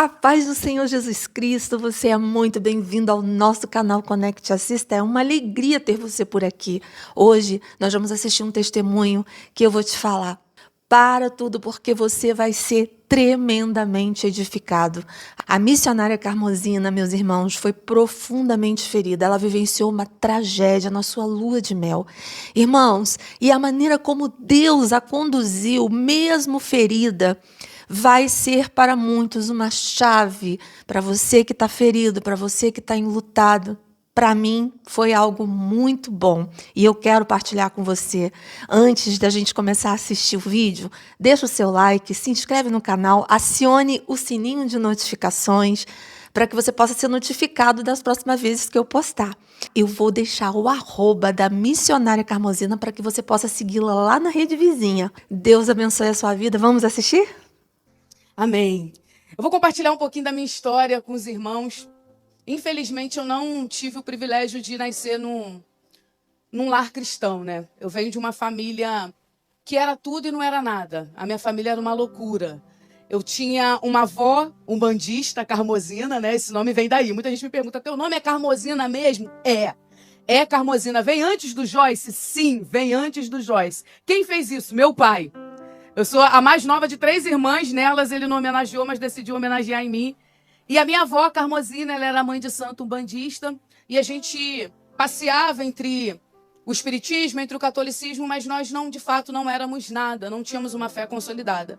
A paz do Senhor Jesus Cristo, você é muito bem-vindo ao nosso canal Conect Assista. É uma alegria ter você por aqui. Hoje nós vamos assistir um testemunho que eu vou te falar. Para tudo, porque você vai ser tremendamente edificado. A missionária Carmozina, meus irmãos, foi profundamente ferida. Ela vivenciou uma tragédia na sua lua de mel. Irmãos, e a maneira como Deus a conduziu, mesmo ferida, vai ser para muitos uma chave para você que está ferido, para você que está enlutado. Para mim, foi algo muito bom e eu quero partilhar com você. Antes da gente começar a assistir o vídeo, deixa o seu like, se inscreve no canal, acione o sininho de notificações para que você possa ser notificado das próximas vezes que eu postar. Eu vou deixar o @ da missionária Carmozina para que você possa segui-la lá na rede vizinha. Deus abençoe a sua vida. Vamos assistir? Amém. Eu vou compartilhar um pouquinho da minha história com os irmãos. Infelizmente, eu não tive o privilégio de nascer num lar cristão, né? Eu venho de uma família que era tudo e não era nada. A minha família era uma loucura. Eu tinha uma avó umbandista, Carmozina, né? Esse nome vem daí. Muita gente me pergunta, teu nome é Carmozina mesmo? É Carmozina. Vem antes do Joyce? Sim, vem antes do Joyce. Quem fez isso? Meu pai. Eu sou a mais nova de 3 irmãs. Nelas ele não homenageou, mas decidiu homenagear em mim. E a minha avó, Carmozina, ela era mãe de santo umbandista. E a gente passeava entre o espiritismo, entre o catolicismo, mas nós não, de fato, não éramos nada. Não tínhamos uma fé consolidada.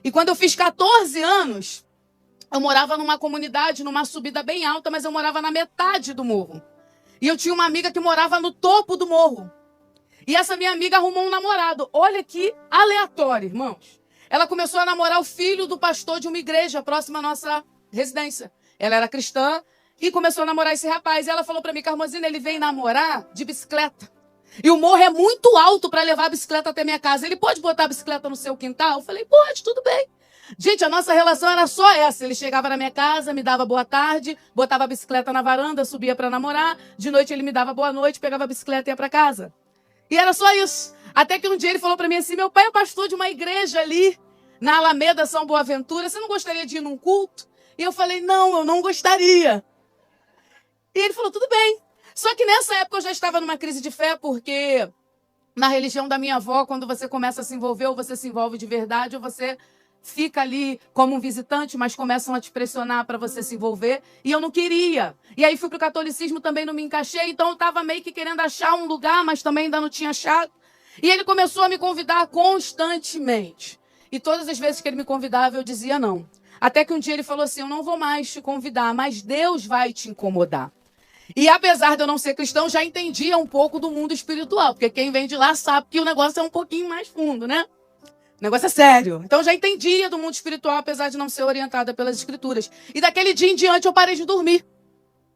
E quando eu fiz 14 anos, eu morava numa comunidade, numa subida bem alta, mas eu morava na metade do morro. E eu tinha uma amiga que morava no topo do morro. E essa minha amiga arrumou um namorado. Olha que aleatório, irmãos. Ela começou a namorar o filho do pastor de uma igreja próxima à nossa residência. Ela era cristã e começou a namorar esse rapaz. E ela falou pra mim, Carmozina, ele vem namorar de bicicleta. E o morro é muito alto para levar a bicicleta até minha casa. Ele pode botar a bicicleta no seu quintal? Eu falei, pode, tudo bem. Gente, a nossa relação era só essa. Ele chegava na minha casa, me dava boa tarde, botava a bicicleta na varanda, subia para namorar. De noite ele me dava boa noite, pegava a bicicleta e ia para casa. E era só isso. Até que um dia ele falou para mim assim, meu pai é pastor de uma igreja ali, na Alameda São Boaventura. Você não gostaria de ir num culto? E eu falei, não, eu não gostaria. E ele falou, tudo bem. Só que nessa época eu já estava numa crise de fé, porque na religião da minha avó, quando você começa a se envolver, ou você se envolve de verdade, ou você fica ali como um visitante, mas começam a te pressionar para você se envolver. E eu não queria. E aí fui para o catolicismo, também não me encaixei. Então eu estava meio que querendo achar um lugar, mas também ainda não tinha achado. E ele começou a me convidar constantemente. E todas as vezes que ele me convidava, eu dizia não. Até que um dia ele falou assim, eu não vou mais te convidar, mas Deus vai te incomodar. E apesar de eu não ser cristão, já entendia um pouco do mundo espiritual. Porque quem vem de lá sabe que o negócio é um pouquinho mais fundo, né? O negócio é sério. Então, eu já entendia do mundo espiritual, apesar de não ser orientada pelas escrituras. E daquele dia em diante, eu parei de dormir.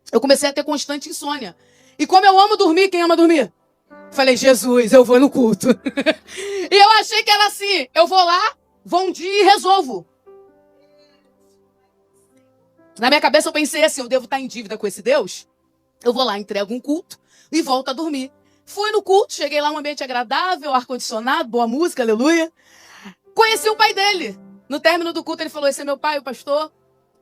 Eu comecei a ter constante insônia. E como eu amo dormir, quem ama dormir? Falei, Jesus, eu vou no culto. E eu achei que era assim, eu vou lá, vou um dia e resolvo. Na minha cabeça eu pensei assim, eu devo estar em dívida com esse Deus? Eu vou lá, entrego um culto e volto a dormir. Fui no culto, cheguei lá, um ambiente agradável, ar-condicionado, boa música, aleluia. Conheci o pai dele. No término do culto, ele falou, esse é meu pai, o pastor.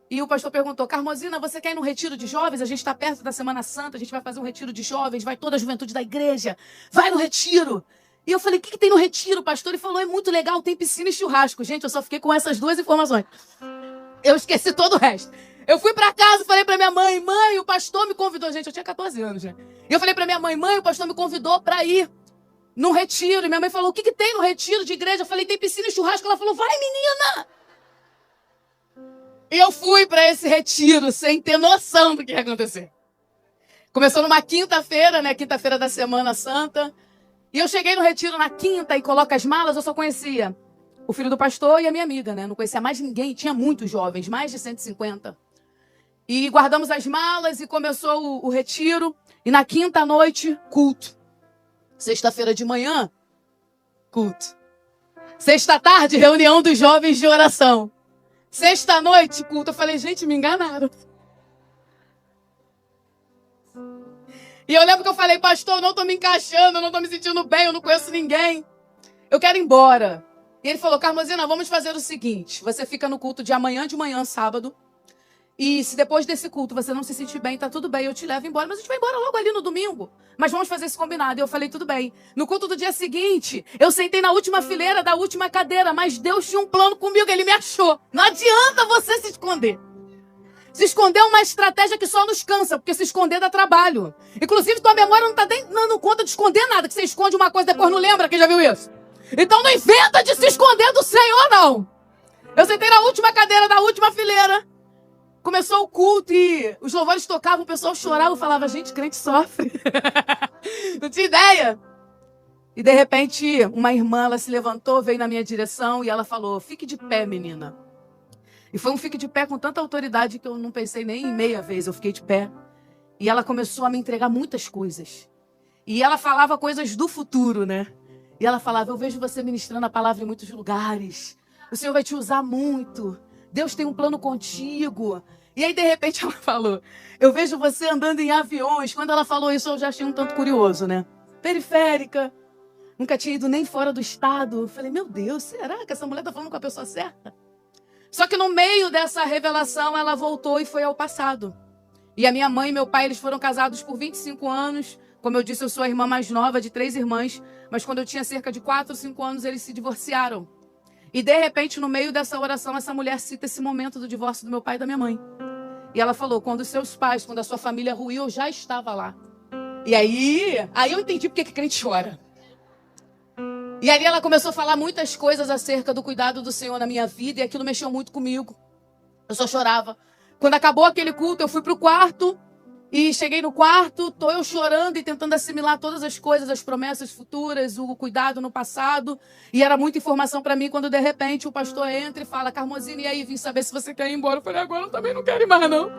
E o pastor perguntou, Carmozina, você quer ir num retiro de jovens? A gente está perto da Semana Santa, a gente vai fazer um retiro de jovens, vai toda a juventude da igreja, vai no retiro. E eu falei, o que tem no retiro, pastor? Ele falou, é muito legal, tem piscina e churrasco. Gente, eu só fiquei com essas 2 informações. Eu esqueci todo o resto. Eu fui para casa, falei para minha mãe, mãe, o pastor me convidou. Gente, eu tinha 14 anos já. E eu falei para minha mãe, mãe, o pastor me convidou para ir num retiro. E minha mãe falou, o que tem no retiro de igreja? Eu falei, tem piscina e churrasco. Ela falou, vai, menina! E eu fui para esse retiro sem ter noção do que ia acontecer. Começou numa quinta-feira, né? Quinta-feira da Semana Santa. E eu cheguei no retiro na quinta e coloco as malas, eu só conhecia o filho do pastor e a minha amiga, né? Não conhecia mais ninguém, tinha muitos jovens, mais de 150. E guardamos as malas e começou o retiro. E na quinta noite, culto. Sexta-feira de manhã, culto. Sexta tarde, reunião dos jovens de oração. Sexta noite, culto. Eu falei, gente, me enganaram. E eu lembro que eu falei, pastor, eu não estou me encaixando, eu não estou me sentindo bem, eu não conheço ninguém. Eu quero ir embora. E ele falou, Carmozina, vamos fazer o seguinte. Você fica no culto de amanhã de manhã, sábado. E se depois desse culto você não se sentir bem, tá tudo bem, eu te levo embora. Mas a gente vai embora logo ali no domingo. Mas vamos fazer esse combinado. E eu falei, tudo bem. No culto do dia seguinte, eu sentei na última fileira da última cadeira. Mas Deus tinha um plano comigo, Ele me achou. Não adianta você se esconder. Se esconder é uma estratégia que só nos cansa, porque se esconder dá trabalho. Inclusive, tua memória não tá dando conta de esconder nada, que você esconde uma coisa e depois não lembra. Quem já viu isso? Então não inventa de se esconder do Senhor, não. Eu sentei na última cadeira da última fileira. Começou o culto e os louvores tocavam, o pessoal chorava, eu falava, gente, crente sofre. Não tinha ideia. E de repente, uma irmã, ela se levantou, veio na minha direção e ela falou, fique de pé, menina. E foi um fique de pé com tanta autoridade que eu não pensei nem em meia vez, eu fiquei de pé. E ela começou a me entregar muitas coisas. E ela falava coisas do futuro, né? E ela falava, eu vejo você ministrando a palavra em muitos lugares. O Senhor vai te usar muito. Deus tem um plano contigo. E aí, de repente, ela falou, eu vejo você andando em aviões. Quando ela falou isso, eu já achei um tanto curioso, né? Periférica. Nunca tinha ido nem fora do estado. Eu falei, meu Deus, será que essa mulher tá falando com a pessoa certa? Só que no meio dessa revelação, ela voltou e foi ao passado. E a minha mãe e meu pai, eles foram casados por 25 anos. Como eu disse, eu sou a irmã mais nova de 3 irmãs. Mas quando eu tinha cerca de 4 ou 5 anos, eles se divorciaram. E de repente, no meio dessa oração, essa mulher cita esse momento do divórcio do meu pai e da minha mãe. E ela falou, quando os seus pais, quando a sua família ruiu, eu já estava lá. E aí eu entendi porque que crente chora. E ali ela começou a falar muitas coisas acerca do cuidado do Senhor na minha vida. E aquilo mexeu muito comigo. Eu só chorava. Quando acabou aquele culto, eu fui pro quarto. E cheguei no quarto, tô eu chorando e tentando assimilar todas as coisas, as promessas futuras, o cuidado no passado. E era muita informação para mim quando de repente o pastor entra e fala, Carmozine, e aí, vim saber se você quer ir embora. Eu falei, agora eu também não quero ir mais, não.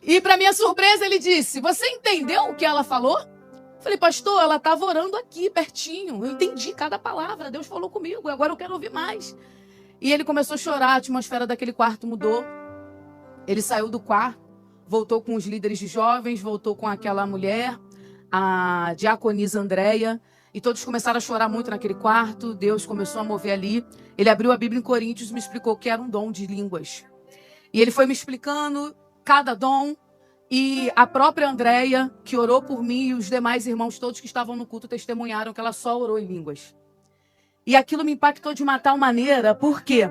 E para minha surpresa ele disse, você entendeu o que ela falou? Eu falei, pastor, ela estava orando aqui, pertinho. Eu entendi cada palavra, Deus falou comigo, agora eu quero ouvir mais. E ele começou a chorar, a atmosfera daquele quarto mudou. Ele saiu do quarto, voltou com os líderes de jovens, voltou com aquela mulher, a diaconisa Andréia, e todos começaram a chorar muito naquele quarto. Deus começou a mover ali. Ele abriu a Bíblia em Coríntios e me explicou que era um dom de línguas. E ele foi me explicando cada dom, e a própria Andréia, que orou por mim, e os demais irmãos todos que estavam no culto testemunharam que ela só orou em línguas. E aquilo me impactou de uma tal maneira, por quê?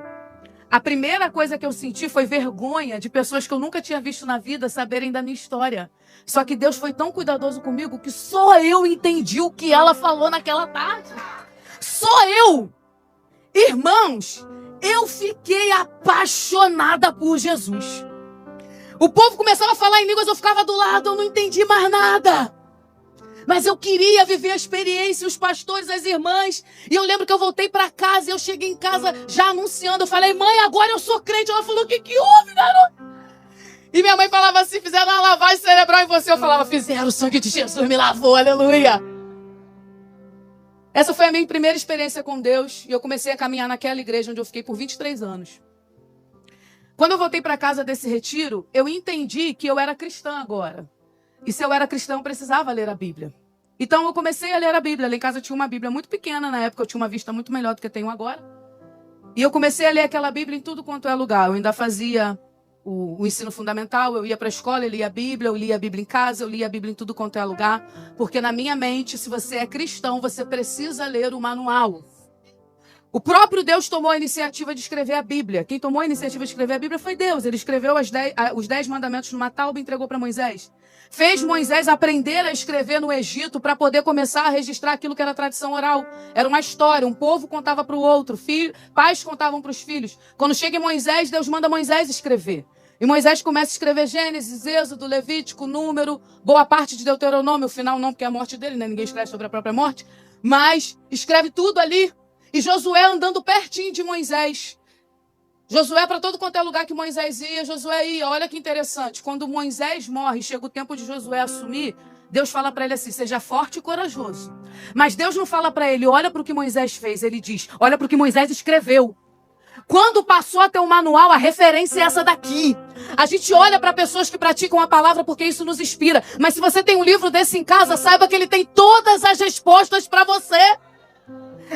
A primeira coisa que eu senti foi vergonha de pessoas que eu nunca tinha visto na vida saberem da minha história. Só que Deus foi tão cuidadoso comigo que só eu entendi o que ela falou naquela tarde. Só eu! Irmãos, eu fiquei apaixonada por Jesus. O povo começava a falar em línguas, eu ficava do lado, eu não entendi mais nada. Mas eu queria viver a experiência, os pastores, as irmãs. E eu lembro que eu voltei para casa e eu cheguei em casa já anunciando. Eu falei, mãe, agora eu sou crente. Ela falou, o que houve, garoto? E minha mãe falava assim, fizeram uma lavagem cerebral em você. Eu falava, fizeram, o sangue de Jesus me lavou, aleluia. Essa foi a minha primeira experiência com Deus. E eu comecei a caminhar naquela igreja onde eu fiquei por 23 anos. Quando eu voltei para casa desse retiro, eu entendi que eu era cristã agora. E se eu era cristão, eu precisava ler a Bíblia. Então eu comecei a ler a Bíblia. Lá em casa tinha uma Bíblia muito pequena. Na época eu tinha uma vista muito melhor do que eu tenho agora. E eu comecei a ler aquela Bíblia em tudo quanto é lugar. Eu ainda fazia o ensino fundamental. Eu ia para a escola, eu lia a Bíblia. Eu lia a Bíblia em casa, eu lia a Bíblia em tudo quanto é lugar. Porque na minha mente, se você é cristão, você precisa ler o manual. O próprio Deus tomou a iniciativa de escrever a Bíblia. Quem tomou a iniciativa de escrever a Bíblia foi Deus. Ele escreveu os 10 mandamentos numa tábua e entregou para Moisés. Fez Moisés aprender a escrever no Egito para poder começar a registrar aquilo que era tradição oral. Era uma história, um povo contava para o outro, pais contavam para os filhos. Quando chega em Moisés, Deus manda Moisés escrever. E Moisés começa a escrever Gênesis, Êxodo, Levítico, Número, boa parte de Deuteronômio, o final não, porque é a morte dele, né? Ninguém escreve sobre a própria morte. Mas escreve tudo ali. E Josué andando pertinho de Moisés. Josué, para todo quanto é lugar que Moisés ia, Josué ia. Olha que interessante. Quando Moisés morre, chega o tempo de Josué assumir, Deus fala para ele assim, seja forte e corajoso. Mas Deus não fala para ele, olha para o que Moisés fez. Ele diz, olha para o que Moisés escreveu. Quando passou a ter um manual, a referência é essa daqui. A gente olha para pessoas que praticam a palavra porque isso nos inspira. Mas se você tem um livro desse em casa, saiba que ele tem todas as respostas para você.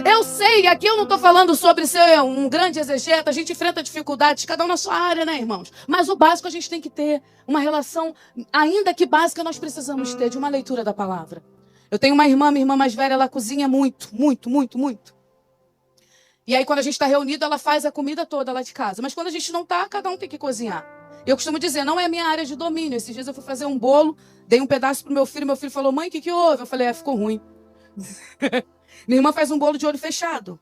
Eu sei, aqui eu não estou falando sobre ser um grande exegeta, a gente enfrenta dificuldades, cada um na sua área, né, irmãos? Mas o básico a gente tem que ter, uma relação, ainda que básica, nós precisamos ter de uma leitura da palavra. Eu tenho uma irmã, minha irmã mais velha, ela cozinha muito, muito, muito, muito. E aí quando a gente está reunido, ela faz a comida toda lá de casa. Mas quando a gente não está, cada um tem que cozinhar. Eu costumo dizer, não é a minha área de domínio. Esses dias eu fui fazer um bolo, dei um pedaço pro meu filho falou, mãe, o que houve? Eu falei, ficou ruim. Minha irmã faz um bolo de olho fechado.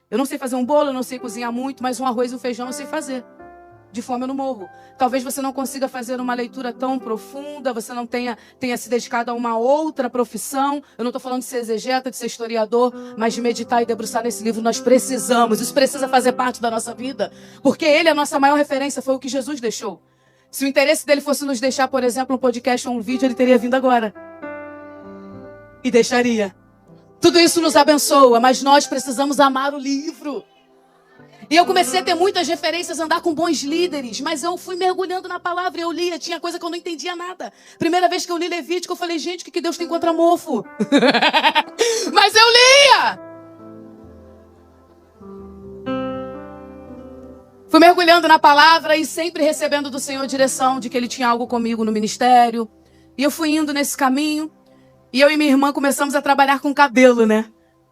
Eu não sei fazer um bolo, eu não sei cozinhar muito, mas um arroz e um feijão eu sei fazer. De fome eu não morro. Talvez você não consiga fazer uma leitura tão profunda, você não tenha se dedicado a uma outra profissão. Eu não estou falando de ser exegeta, de ser historiador, mas de meditar e debruçar nesse livro. Nós precisamos, isso precisa fazer parte da nossa vida. Porque ele é a nossa maior referência, foi o que Jesus deixou. Se o interesse dele fosse nos deixar, por exemplo, um podcast ou um vídeo, ele teria vindo agora. E deixaria. Tudo isso nos abençoa, mas nós precisamos amar o livro. E eu comecei a ter muitas referências, andar com bons líderes, mas eu fui mergulhando na palavra e eu lia, tinha coisa que eu não entendia nada. Primeira vez que eu li Levítico, eu falei, gente, o que Deus tem contra mofo? Mas eu lia! Fui mergulhando na palavra e sempre recebendo do Senhor direção de que Ele tinha algo comigo no ministério. E eu fui indo nesse caminho. E eu e minha irmã começamos a trabalhar com cabelo, né?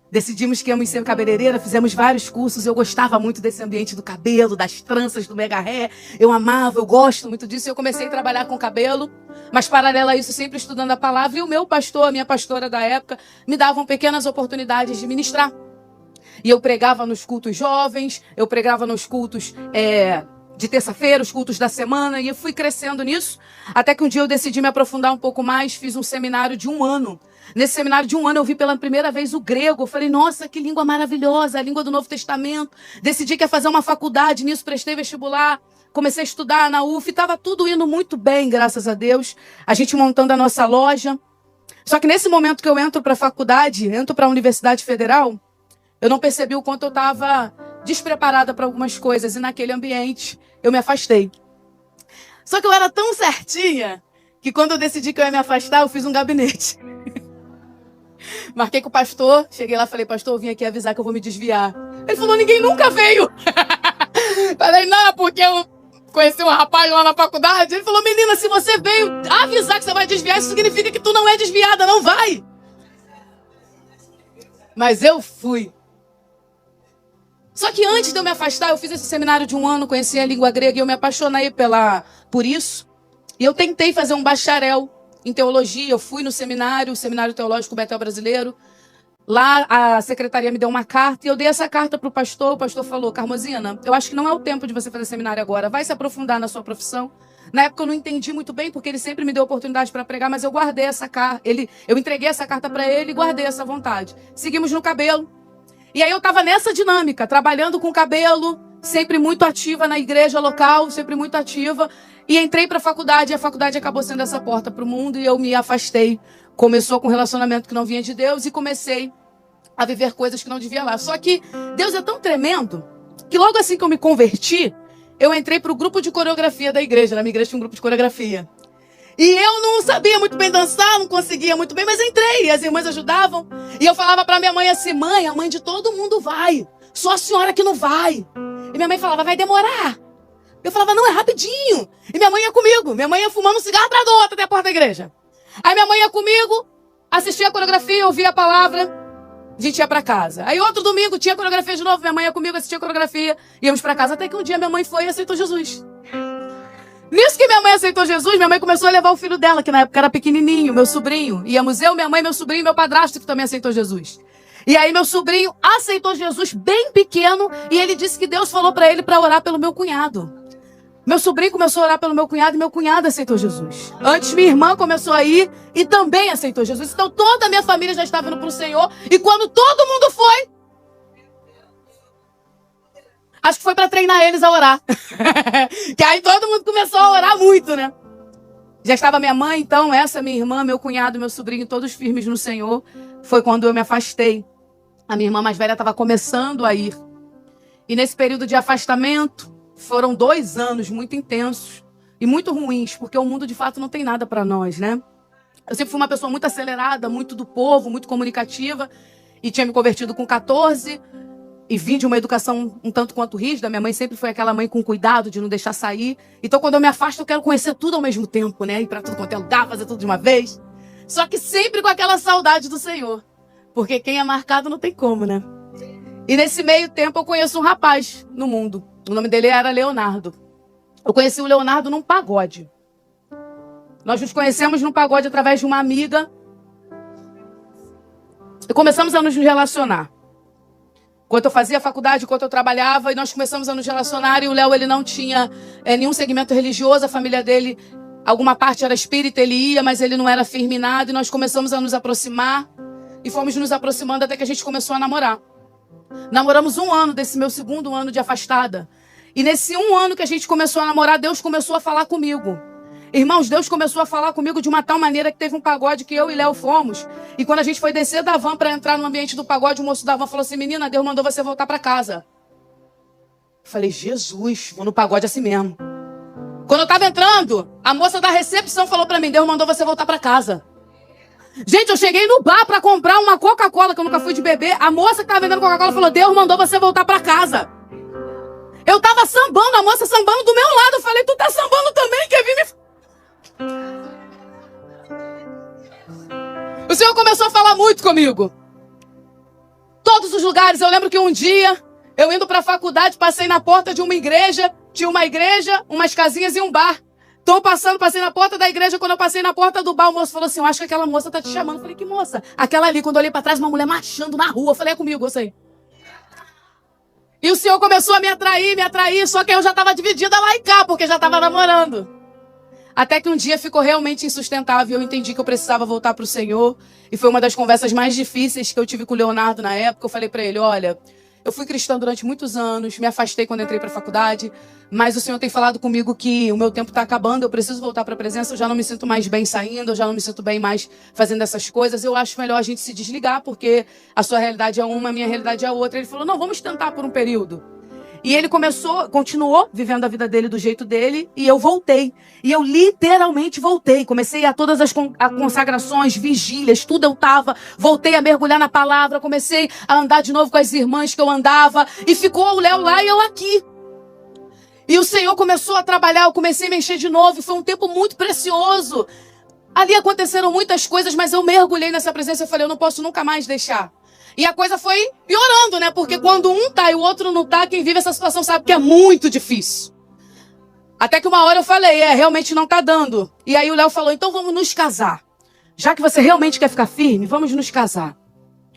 Decidimos que íamos ser cabeleireira, fizemos vários cursos. Eu gostava muito desse ambiente do cabelo, das tranças, do mega hair. Eu amava, eu gosto muito disso. E eu comecei a trabalhar com cabelo, mas paralelo a isso, sempre estudando a palavra. E o meu pastor, a minha pastora da época, me davam pequenas oportunidades de ministrar. E eu pregava nos cultos jovens, eu pregava nos cultos de terça-feira, os cultos da semana, e eu fui crescendo nisso, até que um dia eu decidi me aprofundar um pouco mais, fiz um seminário de 1 ano. Nesse seminário de 1 ano eu vi pela primeira vez o grego, eu falei, nossa, que língua maravilhosa, a língua do Novo Testamento. Decidi que ia fazer uma faculdade, nisso prestei vestibular, comecei a estudar na UF, estava tudo indo muito bem, graças a Deus, a gente montando a nossa loja. Só que nesse momento que eu entro para a faculdade, entro para a Universidade Federal, eu não percebi o quanto eu estava despreparada para algumas coisas, e naquele ambiente eu me afastei. Só que eu era tão certinha que quando eu decidi que eu ia me afastar, eu fiz um gabinete. Marquei com o pastor, cheguei lá e falei, pastor, eu vim aqui avisar que eu vou me desviar. Ele falou, ninguém nunca veio. Falei, não, porque eu conheci um rapaz lá na faculdade. Ele falou, menina, se você veio avisar que você vai desviar, isso significa que tu não é desviada, não vai. Mas eu fui. Só que antes de eu me afastar, eu fiz esse seminário de 1 ano, conheci a língua grega e eu me apaixonei por isso. E eu tentei fazer um bacharel em teologia. Eu fui no seminário, o Seminário Teológico Betel Brasileiro. Lá a secretaria me deu uma carta e eu dei essa carta para o pastor. O pastor falou, Carmozina, eu acho que não é o tempo de você fazer seminário agora. Vai se aprofundar na sua profissão. Na época eu não entendi muito bem, porque ele sempre me deu oportunidade para pregar, mas eu guardei essa carta. Eu entreguei essa carta para ele e guardei essa vontade. Seguimos no cabelo. E aí eu estava nessa dinâmica, trabalhando com cabelo, sempre muito ativa na igreja local, sempre muito ativa. E entrei para a faculdade, e a faculdade acabou sendo essa porta para o mundo, e eu me afastei. Começou com um relacionamento que não vinha de Deus, e comecei a viver coisas que não devia lá. Só que Deus é tão tremendo, que logo assim que eu me converti, eu entrei para o grupo de coreografia da igreja. Na minha igreja tinha um grupo de coreografia. E eu não sabia muito bem dançar, não conseguia muito bem, mas entrei. E as irmãs ajudavam. E eu falava para minha mãe assim, mãe, a mãe de todo mundo vai. Só a senhora que não vai. E minha mãe falava, vai demorar. Eu falava, não, é rapidinho. E minha mãe ia comigo. Minha mãe ia fumando um cigarro atrás do outro até a porta da igreja. Aí minha mãe ia comigo, assistia a coreografia, ouvia a palavra, a gente ia para casa. Aí outro domingo tinha coreografia de novo, minha mãe ia comigo, assistia a coreografia, íamos para casa. Até que um dia minha mãe foi e aceitou Jesus. Nisso que minha mãe aceitou Jesus, minha mãe começou a levar o filho dela, que na época era pequenininho, meu sobrinho. Íamos eu, minha mãe, meu sobrinho e meu padrasto, que também aceitou Jesus. E aí meu sobrinho aceitou Jesus bem pequeno e ele disse que Deus falou para ele para orar pelo meu cunhado. Meu sobrinho começou a orar pelo meu cunhado e meu cunhado aceitou Jesus. Antes minha irmã começou a ir e também aceitou Jesus. Então toda a minha família já estava indo para o Senhor. E quando todo mundo foi, acho que foi para treinar eles a orar. Que aí todo mundo começou a orar muito, né? Já estava minha mãe, então, essa minha irmã, meu cunhado, meu sobrinho, todos firmes no Senhor. Foi quando eu me afastei. A minha irmã mais velha estava começando a ir. E nesse período de afastamento, foram 2 anos muito intensos e muito ruins, porque o mundo de fato não tem nada para nós, né? Eu sempre fui uma pessoa muito acelerada, muito do povo, muito comunicativa. e tinha me convertido com 14 e vim de uma educação um tanto quanto rígida. Minha mãe sempre foi aquela mãe com cuidado de não deixar sair. Então, quando eu me afasto, eu quero conhecer tudo ao mesmo tempo, né? Ir para tudo quanto é lugar, fazer tudo de uma vez. Só que sempre com aquela saudade do Senhor. Porque quem é marcado não tem como, né? E nesse meio tempo eu conheço um rapaz no mundo. O nome dele era Leonardo. Eu conheci o Leonardo num pagode. Nós nos conhecemos num pagode através de uma amiga. E começamos a nos relacionar. Enquanto eu fazia faculdade, enquanto eu trabalhava, e nós começamos a nos relacionar. E o Léo, ele não tinha nenhum segmento religioso. A família dele, alguma parte era espírita, ele ia, mas ele não era firme em nada. E nós começamos a nos aproximar. E fomos nos aproximando até que a gente começou a namorar. Namoramos 1 ano desse meu 2º ano de afastada. E nesse 1 ano que a gente começou a namorar, Deus começou a falar comigo. Irmãos, Deus começou a falar comigo de uma tal maneira que teve um pagode que eu e Léo fomos. E quando a gente foi descer da van para entrar no ambiente do pagode, o moço da van falou assim: menina, Deus mandou você voltar para casa. Eu falei: Jesus, vou no pagode assim mesmo. Quando eu estava entrando, a moça da recepção falou para mim: Deus mandou você voltar para casa. Gente, eu cheguei no bar para comprar uma Coca-Cola, que eu nunca fui de beber. A moça que estava vendendo Coca-Cola falou: Deus mandou você voltar para casa. Eu estava sambando, a moça sambando do meu lado. Eu falei: tu tá sambando também? Quer vir me... O Senhor começou a falar muito comigo. Todos os lugares. Eu lembro que um dia, eu indo para a faculdade, passei na porta de uma igreja. Tinha uma igreja, umas casinhas e um bar. Tô passando, passei na porta da igreja. Quando eu passei na porta do bar, o moço falou assim: eu acho que aquela moça tá te chamando. Eu falei: que moça? Aquela ali. Quando eu olhei para trás, uma mulher marchando na rua. Eu falei: é comigo, eu sei. E o Senhor começou a me atrair. Só que eu já estava dividida lá e cá, porque já estava namorando. Até que um dia ficou realmente insustentável. Eu entendi que eu precisava voltar para o Senhor. E foi uma das conversas mais difíceis que eu tive com o Leonardo na época. Eu falei para ele: olha, eu fui cristã durante muitos anos, me afastei quando entrei para a faculdade, mas o Senhor tem falado comigo que o meu tempo está acabando, eu preciso voltar para a presença, eu já não me sinto mais bem saindo, eu já não me sinto bem mais fazendo essas coisas, eu acho melhor a gente se desligar, porque a sua realidade é uma, a minha realidade é outra. Ele falou: não, vamos tentar por um período. E ele continuou vivendo a vida dele do jeito dele, e eu voltei. E eu literalmente voltei. Comecei a todas as consagrações, vigílias, tudo eu tava. Voltei a mergulhar na palavra, comecei a andar de novo com as irmãs que eu andava. E ficou o Léo lá e eu aqui. E o Senhor começou a trabalhar, eu comecei a mexer de novo. E foi um tempo muito precioso. Ali aconteceram muitas coisas, mas eu mergulhei nessa presença. Eu falei: eu não posso nunca mais deixar. E a coisa foi piorando, né? Porque quando um tá e o outro não tá, quem vive essa situação sabe que é muito difícil. Até que uma hora eu falei: realmente não tá dando. E aí o Léo falou: então vamos nos casar. Já que você realmente quer ficar firme, vamos nos casar.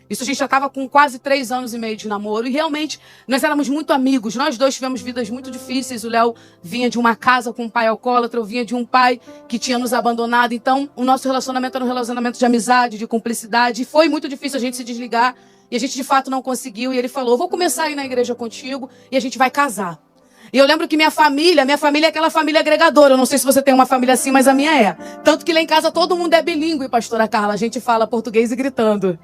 Isso a gente já estava com quase 3 anos e meio de namoro. E realmente nós éramos muito amigos. Nós dois tivemos vidas muito difíceis. O Léo vinha de uma casa com um pai alcoólatra. Eu vinha de um pai que tinha nos abandonado. Então o nosso relacionamento era um relacionamento de amizade, de cumplicidade. E foi muito difícil a gente se desligar. E a gente de fato não conseguiu. E ele falou: vou começar a ir na igreja contigo e a gente vai casar. E eu lembro que minha família é aquela família agregadora. Eu não sei se você tem uma família assim, mas a minha é. Tanto que lá em casa todo mundo é bilíngue, pastora Carla. A gente fala português e gritando.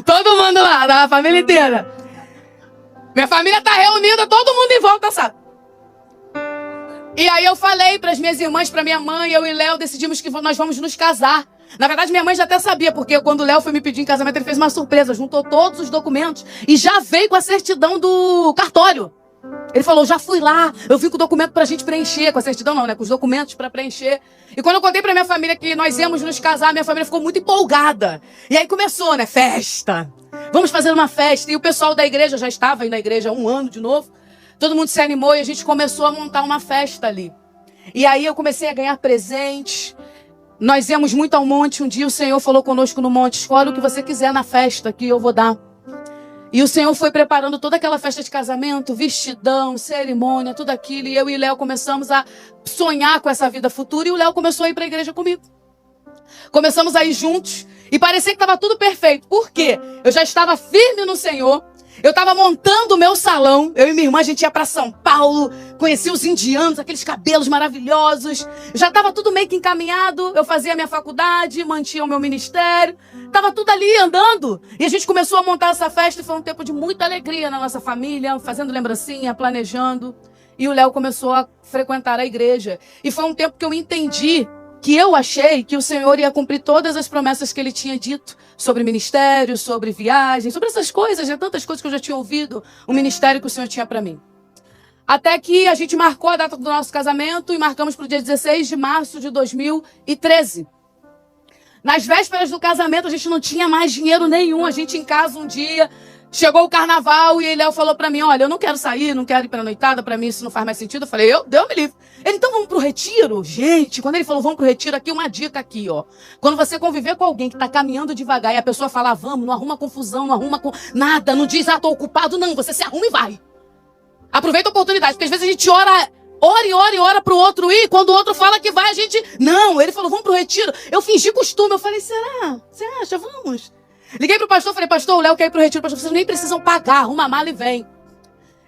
Todo mundo lá, da família inteira. Minha família tá reunida, todo mundo em volta, sabe? E aí eu falei para as minhas irmãs, para minha mãe, eu e Léo decidimos que nós vamos nos casar. Na verdade, minha mãe já até sabia, porque quando o Léo foi me pedir em casamento, ele fez uma surpresa, juntou todos os documentos e já veio com a certidão do cartório. Ele falou: já fui lá, eu vim com o documento pra gente preencher, com a certidão não, né? Com os documentos pra preencher. E quando eu contei pra minha família que nós íamos nos casar, minha família ficou muito empolgada. E aí começou, né? Festa. Vamos fazer uma festa. E o pessoal da igreja, já estava aí na igreja há 1 ano de novo. Todo mundo se animou e a gente começou a montar uma festa ali. E aí eu comecei a ganhar presentes. Nós íamos muito ao monte. Um dia o Senhor falou conosco no monte: escolhe o que você quiser na festa que eu vou dar. E o Senhor foi preparando toda aquela festa de casamento, vestidão, cerimônia, tudo aquilo. E eu e Léo começamos a sonhar com essa vida futura. E o Léo começou a ir para a igreja comigo. Começamos a ir juntos. E parecia que estava tudo perfeito. Por quê? Eu já estava firme no Senhor. Eu estava montando o meu salão. Eu e minha irmã, a gente ia para São Paulo. Conhecia os indianos, aqueles cabelos maravilhosos. Já estava tudo meio que encaminhado. Eu fazia a minha faculdade, mantinha o meu ministério. Estava tudo ali andando. E a gente começou a montar essa festa. E foi um tempo de muita alegria na nossa família. Fazendo lembrancinha, planejando. E o Léo começou a frequentar a igreja. E foi um tempo que eu entendi que eu achei que o Senhor ia cumprir todas as promessas que ele tinha dito sobre ministério, sobre viagem, sobre essas coisas, tantas coisas que eu já tinha ouvido, o ministério que o Senhor tinha para mim. Até que a gente marcou a data do nosso casamento e marcamos para o dia 16 de março de 2013. Nas vésperas do casamento, a gente não tinha mais dinheiro nenhum. A gente em casa um dia, chegou o carnaval e Léo falou para mim, olha, eu não quero sair, não quero ir para a noitada, para mim isso não faz mais sentido. Eu falei, Deus me livre. Ele, então vamos pro retiro? Gente, quando ele falou vamos pro retiro, aqui uma dica aqui, ó. Quando você conviver com alguém que tá caminhando devagar e a pessoa falar vamos, não arruma confusão, não arruma nada, não diz, tô ocupado, não, você se arruma e vai. Aproveita a oportunidade, porque às vezes a gente ora pro outro ir, quando o outro fala que vai, a gente... Não, ele falou, vamos pro retiro. Eu fingi costume, eu falei, será? Você acha? Vamos. Liguei pro pastor, falei, pastor, o Léo quer ir pro retiro. Pastor, vocês nem precisam pagar, arruma a mala e vem.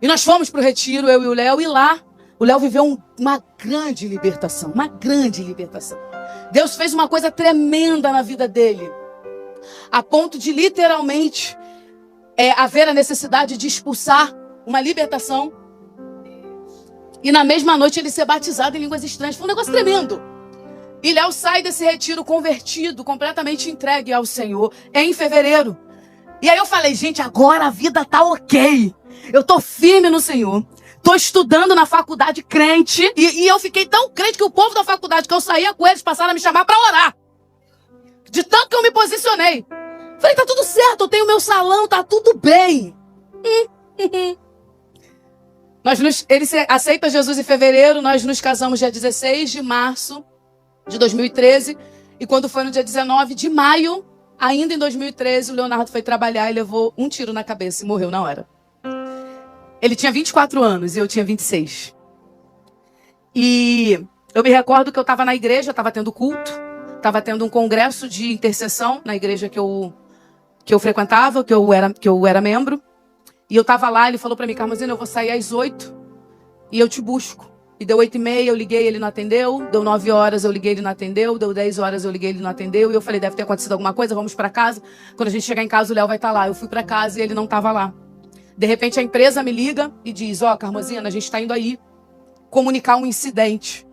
E nós fomos pro retiro, eu e o Léo, e lá, o Léo viveu uma grande libertação, uma grande libertação. Deus fez uma coisa tremenda na vida dele, a ponto de literalmente haver a necessidade de expulsar uma libertação. E na mesma noite ele ser batizado em línguas estranhas. Foi um negócio tremendo. E Léo sai desse retiro convertido, completamente entregue ao Senhor, em fevereiro. E aí eu falei, gente, agora a vida tá ok. Eu tô firme no Senhor. Tô estudando na faculdade crente. E eu fiquei tão crente que o povo da faculdade, que eu saía com eles, passaram a me chamar pra orar. De tanto que eu me posicionei. Falei, tá tudo certo, eu tenho meu salão, tá tudo bem. Ele aceita Jesus em fevereiro, nós nos casamos dia 16 de março de 2013. E quando foi no dia 19 de maio, ainda em 2013, o Leonardo foi trabalhar e levou um tiro na cabeça e morreu na hora. Ele tinha 24 anos e eu tinha 26. E eu me recordo que eu estava na igreja, estava tendo culto, estava tendo um congresso de intercessão na igreja que eu frequentava, que eu era membro. E eu estava lá, ele falou para mim, Carmozina, eu vou sair às 8 e eu te busco. E deu 8h30, eu liguei, ele não atendeu. Deu 9 horas, eu liguei, ele não atendeu. Deu 10 horas, eu liguei, ele não atendeu. E eu falei, deve ter acontecido alguma coisa, vamos para casa. Quando a gente chegar em casa, o Léo vai estar lá. Eu fui para casa e ele não estava lá. De repente, a empresa me liga e diz, Carmozina, a gente está indo aí comunicar um incidente.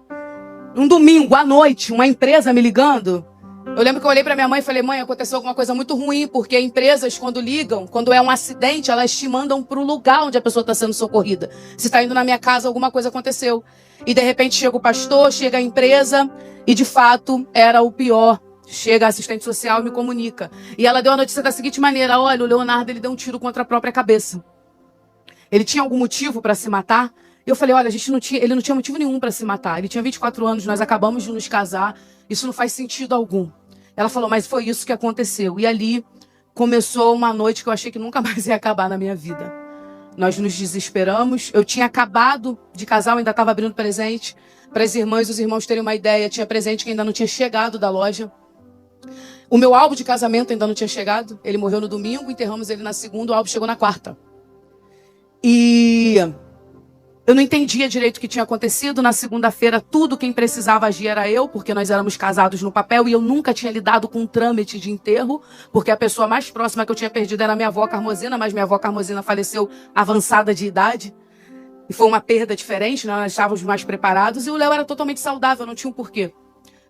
Um domingo, à noite, uma empresa me ligando. Eu lembro que eu olhei para minha mãe e falei, mãe, aconteceu alguma coisa muito ruim, porque empresas, quando ligam, quando é um acidente, elas te mandam para o lugar onde a pessoa está sendo socorrida. Se está indo na minha casa, alguma coisa aconteceu. E de repente chega o pastor, chega a empresa, e de fato era o pior. Chega a assistente social e me comunica. E ela deu a notícia da seguinte maneira, olha, o Leonardo ele deu um tiro contra a própria cabeça. Ele tinha algum motivo para se matar? Eu falei, olha, ele não tinha motivo nenhum para se matar. Ele tinha 24 anos, nós acabamos de nos casar, isso não faz sentido algum. Ela falou, mas foi isso que aconteceu. E ali começou uma noite que eu achei que nunca mais ia acabar na minha vida. Nós nos desesperamos. Eu tinha acabado de casar, eu ainda estava abrindo presente para as irmãs e os irmãos terem uma ideia. Tinha presente que ainda não tinha chegado da loja. O meu álbum de casamento ainda não tinha chegado. Ele morreu no domingo, enterramos ele na segunda, o álbum chegou na quarta. E eu não entendia direito o que tinha acontecido. Na segunda-feira, tudo quem precisava agir era eu, porque nós éramos casados no papel e eu nunca tinha lidado com um trâmite de enterro, porque a pessoa mais próxima que eu tinha perdido era minha avó Carmozina, mas minha avó Carmozina faleceu avançada de idade. E foi uma perda diferente, nós estávamos mais preparados e o Léo era totalmente saudável, não tinha um porquê.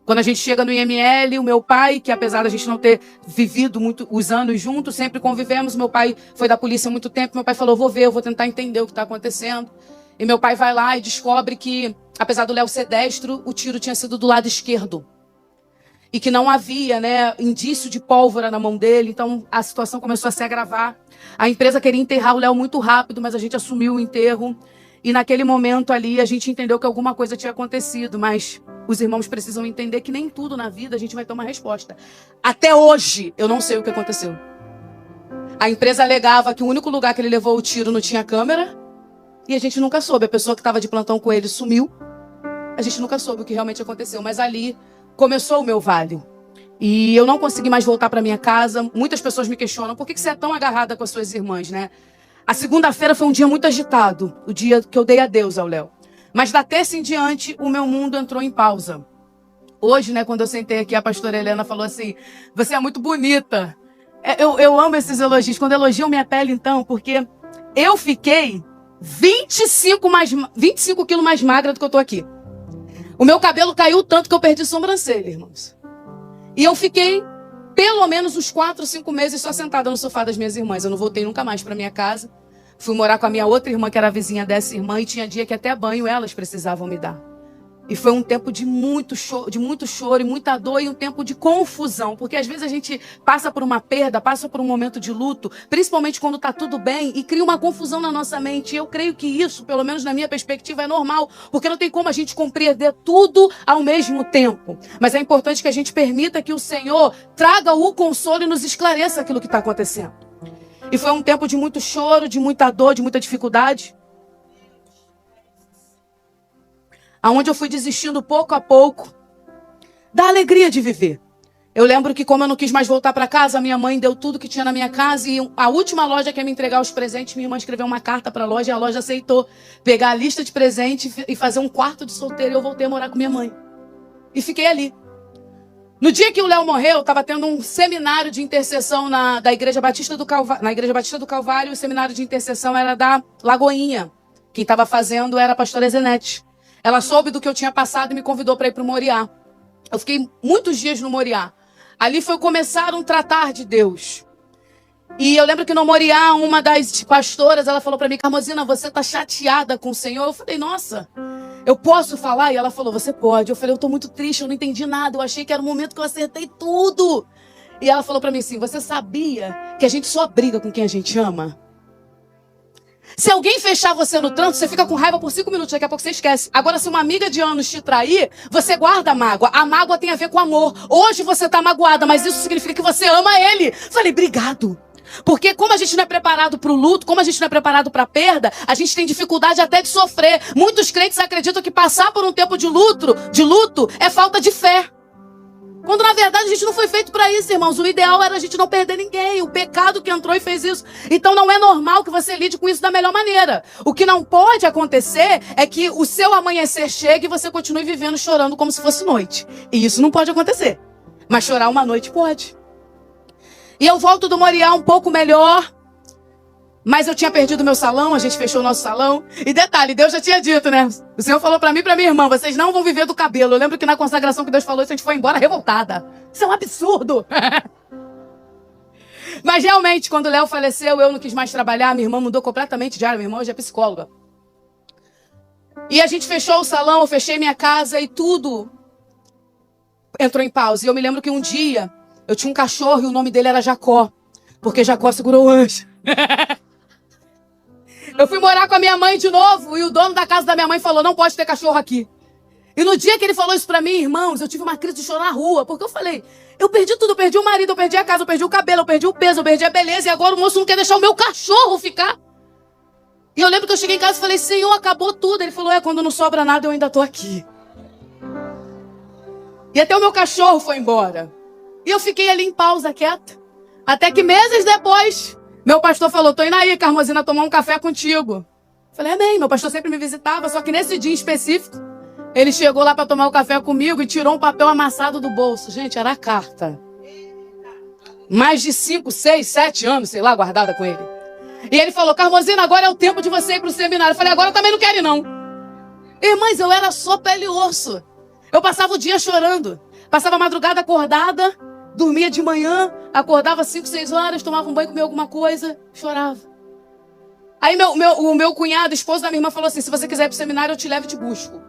Quando a gente chega no IML, o meu pai, que apesar da gente não ter vivido os anos juntos, sempre convivemos, meu pai foi da polícia há muito tempo, meu pai falou, vou ver, eu vou tentar entender o que está acontecendo. E meu pai vai lá e descobre que, apesar do Léo ser destro, o tiro tinha sido do lado esquerdo. E que não havia, indício de pólvora na mão dele. Então, a situação começou a se agravar. A empresa queria enterrar o Léo muito rápido, mas a gente assumiu o enterro. E naquele momento ali, a gente entendeu que alguma coisa tinha acontecido. Mas os irmãos precisam entender que nem tudo na vida a gente vai ter uma resposta. Até hoje, eu não sei o que aconteceu. A empresa alegava que o único lugar que ele levou o tiro não tinha câmera. E a gente nunca soube. A pessoa que estava de plantão com ele sumiu. A gente nunca soube o que realmente aconteceu. Mas ali começou o meu vale. E eu não consegui mais voltar para minha casa. Muitas pessoas me questionam, por que você é tão agarrada com as suas irmãs, né? A segunda-feira foi um dia muito agitado. O dia que eu dei adeus ao Léo. Mas da terça em diante, o meu mundo entrou em pausa. Hoje, quando eu sentei aqui, a pastora Helena falou assim, você é muito bonita. Eu amo esses elogios. Quando elogiam minha pele, então, porque eu fiquei 25 quilos mais magra do que eu tô aqui. O meu cabelo caiu tanto que eu perdi sobrancelha, irmãos. E eu fiquei pelo menos uns 4, 5 meses só sentada no sofá das minhas irmãs. Eu não voltei nunca mais para minha casa. Fui morar com a minha outra irmã, que era a vizinha dessa irmã, e tinha dia que até banho elas precisavam me dar. E foi um tempo de muito choro e muita dor, e um tempo de confusão. Porque às vezes a gente passa por uma perda, passa por um momento de luto, principalmente quando está tudo bem, e cria uma confusão na nossa mente. E eu creio que isso, pelo menos na minha perspectiva, é normal. Porque não tem como a gente compreender tudo ao mesmo tempo. Mas é importante que a gente permita que o Senhor traga o consolo e nos esclareça aquilo que está acontecendo. E foi um tempo de muito choro, de muita dor, de muita dificuldade. Aonde eu fui desistindo pouco a pouco da alegria de viver. Eu lembro que, como eu não quis mais voltar para casa, minha mãe deu tudo que tinha na minha casa, e a última loja que ia me entregar os presentes, minha irmã escreveu uma carta para a loja, e a loja aceitou pegar a lista de presentes e fazer um quarto de solteiro, e eu voltei a morar com minha mãe. E fiquei ali. No dia que o Léo morreu, estava tendo um seminário de intercessão na Igreja Batista do Calvário. O seminário de intercessão era da Lagoinha. Quem estava fazendo era a pastora Zenete. Ela soube do que eu tinha passado e me convidou para ir para o Moriá. Eu fiquei muitos dias no Moriá. Ali foi começar um tratar de Deus. E eu lembro que no Moriá, uma das pastoras, ela falou para mim: Carmozina, você está chateada com o Senhor? Eu falei: nossa, eu posso falar? E ela falou: você pode. Eu falei: eu estou muito triste, eu não entendi nada. Eu achei que era o momento que eu acertei tudo. E ela falou para mim assim: você sabia que a gente só briga com quem a gente ama? Se alguém fechar você no trânsito, você fica com raiva por 5 minutos, daqui a pouco você esquece. Agora, se uma amiga de anos te trair, você guarda a mágoa. A mágoa tem a ver com amor. Hoje você está magoada, mas isso significa que você ama ele. Falei: obrigado. Porque como a gente não é preparado para o luto, como a gente não é preparado para a perda, a gente tem dificuldade até de sofrer. Muitos crentes acreditam que passar por um tempo de luto é falta de fé. Quando na verdade a gente não foi feito para isso, irmãos. O ideal era a gente não perder ninguém. O pecado que entrou e fez isso. Então não é normal que você lide com isso da melhor maneira. O que não pode acontecer é que o seu amanhecer chegue e você continue vivendo chorando como se fosse noite. E isso não pode acontecer. Mas chorar uma noite pode. E eu volto do Moriá um pouco melhor. Mas eu tinha perdido meu salão, a gente fechou o nosso salão. E detalhe, Deus já tinha dito, né? O Senhor falou pra mim e pra minha irmã: vocês não vão viver do cabelo. Eu lembro que na consagração que Deus falou isso, a gente foi embora revoltada. Isso é um absurdo. Mas realmente, quando o Léo faleceu, eu não quis mais trabalhar. Minha irmã mudou completamente de área. Minha irmã hoje é psicóloga. E a gente fechou o salão, eu fechei minha casa e tudo entrou em pausa. E eu me lembro que um dia eu tinha um cachorro e o nome dele era Jacó. Porque Jacó segurou o anjo. Eu fui morar com a minha mãe de novo e o dono da casa da minha mãe falou: não pode ter cachorro aqui. E no dia que ele falou isso pra mim, irmãos, eu tive uma crise de choro na rua. Porque eu falei: eu perdi tudo, eu perdi o marido, eu perdi a casa, eu perdi o cabelo, eu perdi o peso, eu perdi a beleza. E agora o moço não quer deixar o meu cachorro ficar. E eu lembro que eu cheguei em casa e falei: Senhor, acabou tudo. Ele falou: quando não sobra nada eu ainda tô aqui. E até o meu cachorro foi embora. E eu fiquei ali em pausa, quieta. Até que meses depois, meu pastor falou: tô indo aí, Carmozina, tomar um café contigo. Falei: amém. Meu pastor sempre me visitava, só que nesse dia em específico, ele chegou lá para tomar o café comigo e tirou um papel amassado do bolso. Gente, era a carta. Mais de 5, 6, 7 anos, sei lá, guardada com ele. E ele falou: Carmozina, agora é o tempo de você ir pro seminário. Eu falei: agora eu também não quero ir, não. Irmãs, eu era só pele e osso. Eu passava o dia chorando. Passava a madrugada acordada, dormia de manhã, acordava 5, 6 horas, tomava um banho, comia alguma coisa, chorava. Aí o meu cunhado, esposo da minha irmã, falou assim: se você quiser ir pro seminário, eu te levo e te busco.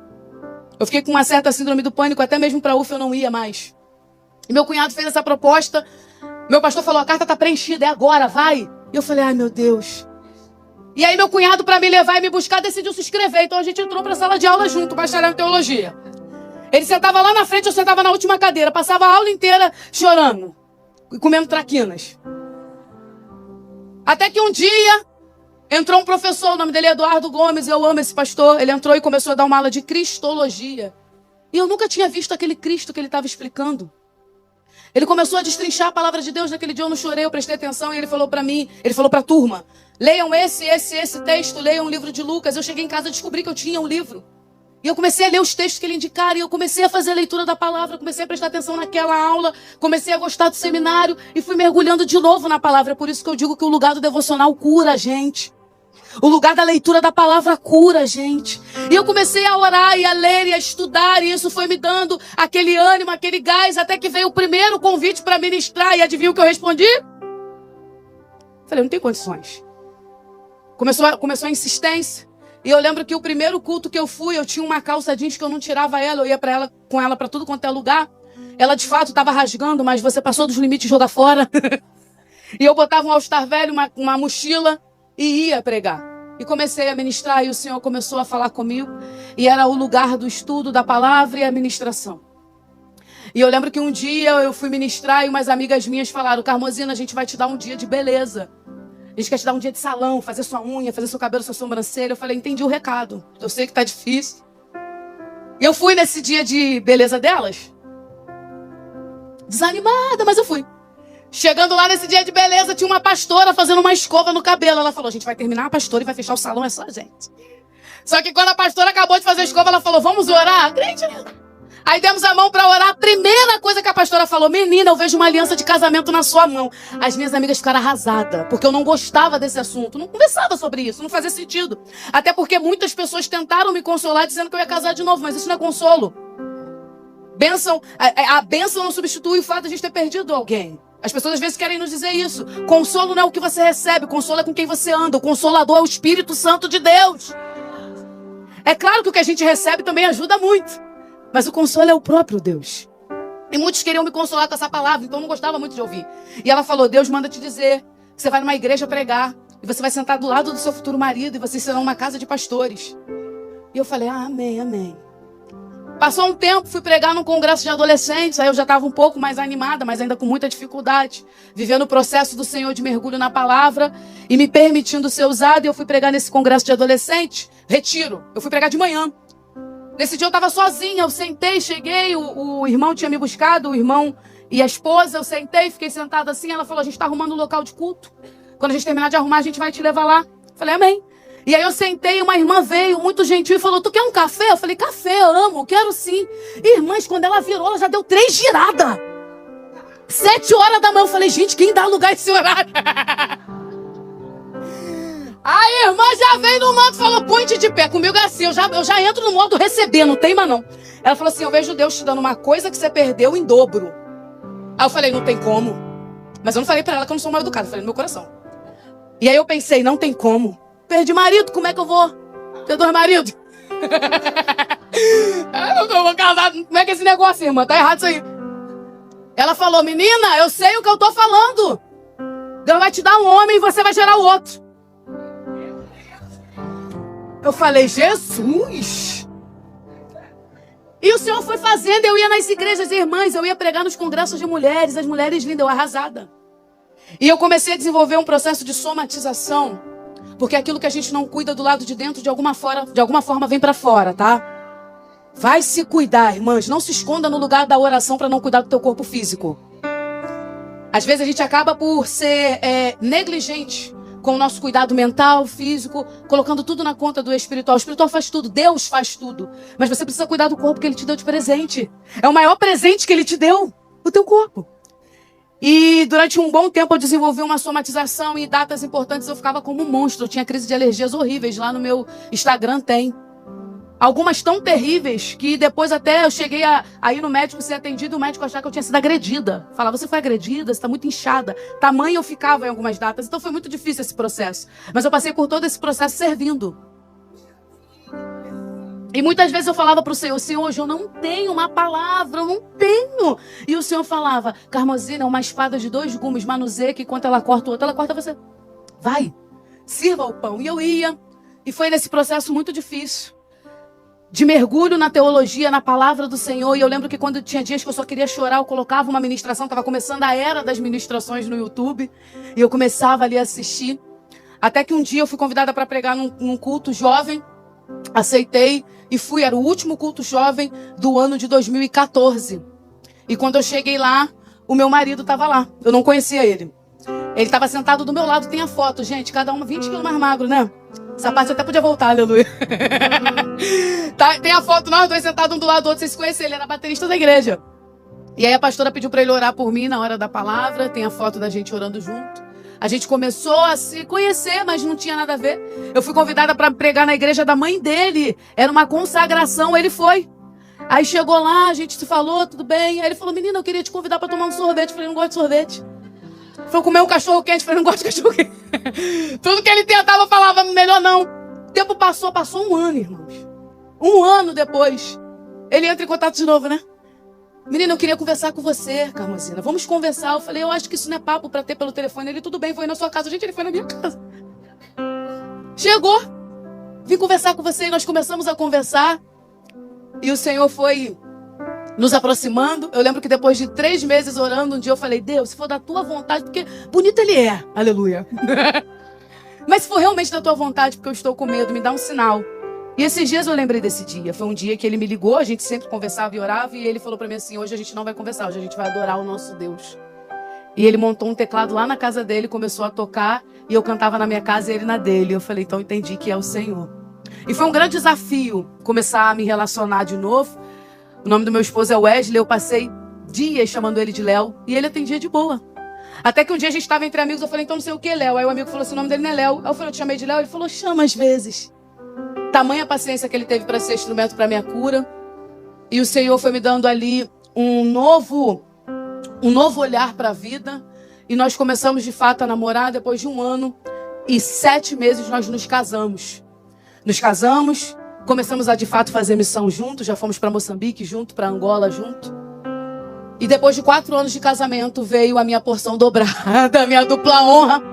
Eu fiquei com uma certa síndrome do pânico, até mesmo para UF eu não ia mais. E meu cunhado fez essa proposta. Meu pastor falou: a carta tá preenchida, é agora, vai. E eu falei: ai meu Deus. E aí meu cunhado, para me levar e me buscar, decidiu se inscrever. Então a gente entrou para a sala de aula junto, bacharel em teologia. Ele sentava lá na frente, eu sentava na última cadeira. Passava a aula inteira chorando e comendo traquinas. Até que um dia entrou um professor, o nome dele é Eduardo Gomes, eu amo esse pastor. Ele entrou e começou a dar uma aula de cristologia. E eu nunca tinha visto aquele Cristo que ele estava explicando. Ele começou a destrinchar a palavra de Deus. Naquele dia eu não chorei, eu prestei atenção. E ele falou para mim, ele falou para a turma: leiam esse texto, leiam o livro de Lucas. Eu cheguei em casa e descobri que eu tinha um livro. E eu comecei a ler os textos que ele indicara, e eu comecei a fazer a leitura da palavra, comecei a prestar atenção naquela aula, comecei a gostar do seminário e fui mergulhando de novo na palavra. É por isso que eu digo que o lugar do devocional cura a gente. O lugar da leitura da palavra cura, gente. E eu comecei a orar e a ler e a estudar. E isso foi me dando aquele ânimo, aquele gás. Até que veio o primeiro convite para ministrar. E adivinha o que eu respondi? Falei, não tem condições. Começou a insistência. E eu lembro que o primeiro culto que eu fui, eu tinha uma calça jeans que eu não tirava ela. Eu ia com ela para tudo quanto é lugar. Ela de fato estava rasgando, mas você passou dos limites e joga fora. E eu botava um all-star velho, uma mochila e ia pregar. E comecei a ministrar e o Senhor começou a falar comigo. E era o lugar do estudo da palavra e a ministração. E eu lembro que um dia eu fui ministrar e umas amigas minhas falaram, Carmozina, a gente vai te dar um dia de beleza. A gente quer te dar um dia de salão, fazer sua unha, fazer seu cabelo, sua sobrancelha. Eu falei, entendi o recado. Eu sei que tá difícil. E eu fui nesse dia de beleza delas. Desanimada, mas eu fui. Chegando lá nesse dia de beleza, tinha uma pastora fazendo uma escova no cabelo. Ela falou, a gente vai terminar a pastora e vai fechar o salão, é só a gente. Só que quando a pastora acabou de fazer a escova, ela falou, vamos orar? Crente, né? Aí demos a mão para orar. A primeira coisa que a pastora falou, menina, eu vejo uma aliança de casamento na sua mão. As minhas amigas ficaram arrasadas, porque eu não gostava desse assunto. Não conversava sobre isso, não fazia sentido. Até porque muitas pessoas tentaram me consolar dizendo que eu ia casar de novo, mas isso não é consolo. A bênção não substitui o fato de a gente ter perdido alguém. As pessoas às vezes querem nos dizer isso. Consolo não é o que você recebe, consolo é com quem você anda. O consolador é o Espírito Santo de Deus. É claro que o que a gente recebe também ajuda muito. Mas o consolo é o próprio Deus. E muitos queriam me consolar com essa palavra, então eu não gostava muito de ouvir. E ela falou, Deus manda te dizer que você vai numa igreja pregar. E você vai sentar do lado do seu futuro marido. E vocês serão uma casa de pastores. E eu falei, amém, amém. Passou um tempo, fui pregar num congresso de adolescentes, aí eu já estava um pouco mais animada, mas ainda com muita dificuldade, vivendo o processo do Senhor de mergulho na palavra e me permitindo ser usada. E eu fui pregar nesse congresso de adolescentes, retiro. Eu fui pregar de manhã. Nesse dia eu estava sozinha, eu sentei, cheguei, o irmão tinha me buscado, o irmão e a esposa, eu sentei, fiquei sentada assim, ela falou, a gente está arrumando um local de culto. Quando a gente terminar de arrumar, a gente vai te levar lá. Eu falei, amém. E aí eu sentei, uma irmã veio, muito gentil, e falou, tu quer um café? Eu falei, café, amo, quero sim. Irmãs, quando ela virou, ela já deu 3 giradas. 7 horas da manhã, eu falei, gente, quem dá lugar esse horário? A irmã já veio no manto e falou, põe-te de pé. Comigo é assim, eu já entro no modo receber, não teima não. Ela falou assim, eu vejo Deus te dando uma coisa que você perdeu em dobro. Aí eu falei, não tem como. Mas eu não falei pra ela que eu não sou mal educada, eu falei no meu coração. E aí eu pensei, não tem como. Perdi marido, como é que eu vou ter 2 maridos? Eu vou casar, como é que é esse negócio, irmã? Tá errado isso aí. Ela falou, menina, eu sei o que eu tô falando. Deus vai te dar um homem e você vai gerar o outro. Eu falei, Jesus. E o Senhor foi fazendo, eu ia nas igrejas irmãs, eu ia pregar nos congressos de mulheres, as mulheres lindas, eu arrasada. E eu comecei a desenvolver um processo de somatização. Porque aquilo que a gente não cuida do lado de dentro, de alguma forma vem para fora, tá? Vai se cuidar, irmãs. Não se esconda no lugar da oração para não cuidar do teu corpo físico. Às vezes a gente acaba por ser negligente com o nosso cuidado mental, físico, colocando tudo na conta do espiritual. O espiritual faz tudo, Deus faz tudo. Mas você precisa cuidar do corpo que Ele te deu de presente. É o maior presente que Ele te deu, o teu corpo. E durante um bom tempo eu desenvolvi uma somatização e em datas importantes eu ficava como um monstro. Eu tinha crise de alergias horríveis. Lá no meu Instagram tem. Algumas tão terríveis que depois até eu cheguei a ir no médico ser atendido e o médico achar que eu tinha sido agredida. Falava, você foi agredida, você está muito inchada. Tamanho eu ficava em algumas datas. Então foi muito difícil esse processo. Mas eu passei por todo esse processo servindo. E muitas vezes eu falava para o Senhor, Senhor, hoje eu não tenho uma palavra, eu não tenho. E o Senhor falava, Carmozina é uma espada de 2 gumes, manuseia que enquanto ela corta o outro, ela corta você. Vai, sirva o pão. E eu ia, e foi nesse processo muito difícil. De mergulho na teologia, na palavra do Senhor. E eu lembro que quando tinha dias que eu só queria chorar, eu colocava uma ministração, estava começando a era das ministrações no YouTube. E eu começava ali a assistir. Até que um dia eu fui convidada para pregar num culto jovem. Aceitei e fui, era o último culto jovem do ano de 2014. E quando eu cheguei lá, o meu marido estava lá. Eu não conhecia ele. Ele estava sentado do meu lado, tem a foto, gente, cada um 20 quilos mais magro, né? Essa parte até podia voltar, aleluia. Tá, tem a foto, nós dois sentados um do lado do outro, vocês conhecem, ele era baterista da igreja. E aí a pastora pediu para ele orar por mim na hora da palavra, tem a foto da gente orando junto. A gente começou a se conhecer, mas não tinha nada a ver. Eu fui convidada para pregar na igreja da mãe dele. Era uma consagração, ele foi. Aí chegou lá, a gente se falou, tudo bem. Aí ele falou, menina, eu queria te convidar para tomar um sorvete. Eu falei, não gosto de sorvete. Ele falou, comer um cachorro quente. Eu falei, não gosto de cachorro quente. Tudo que ele tentava, falava, melhor não. O tempo passou um ano, irmãos. Um ano depois, ele entra em contato de novo, né? Menina, eu queria conversar com você, Carmozina. Vamos conversar. Eu falei, eu acho que isso não é papo para ter pelo telefone. Ele, tudo bem, foi na sua casa. Gente, ele foi na minha casa. Chegou. Vim conversar com você e nós começamos a conversar. E o Senhor foi nos aproximando. Eu lembro que depois de 3 meses orando, um dia eu falei, Deus, se for da tua vontade, porque bonito ele é. Aleluia. Mas se for realmente da tua vontade, porque eu estou com medo, me dá um sinal. E esses dias eu lembrei desse dia. Foi um dia que ele me ligou, a gente sempre conversava e orava, e ele falou pra mim assim, hoje a gente não vai conversar, hoje a gente vai adorar o nosso Deus. E ele montou um teclado lá na casa dele, começou a tocar, e eu cantava na minha casa e ele na dele. Eu falei, então entendi que é o Senhor. E foi um grande desafio começar a me relacionar de novo. O nome do meu esposo é Wesley, eu passei dias chamando ele de Léo, e ele atendia de boa. Até que um dia a gente estava entre amigos, eu falei, então não sei o que, Léo. Aí o amigo falou assim, o nome dele não é Léo. Aí eu falei, eu te chamei de Léo, ele falou, chama às vezes. Tamanha paciência que ele teve para ser instrumento para minha cura. E o Senhor foi me dando ali um novo olhar para a vida. E nós começamos de fato a namorar depois de 1 ano e 7 meses nós nos casamos. Nos casamos, começamos a de fato fazer missão juntos. Já fomos para Moçambique junto, para Angola junto. E depois de 4 anos de casamento veio a minha porção dobrada, a minha dupla honra.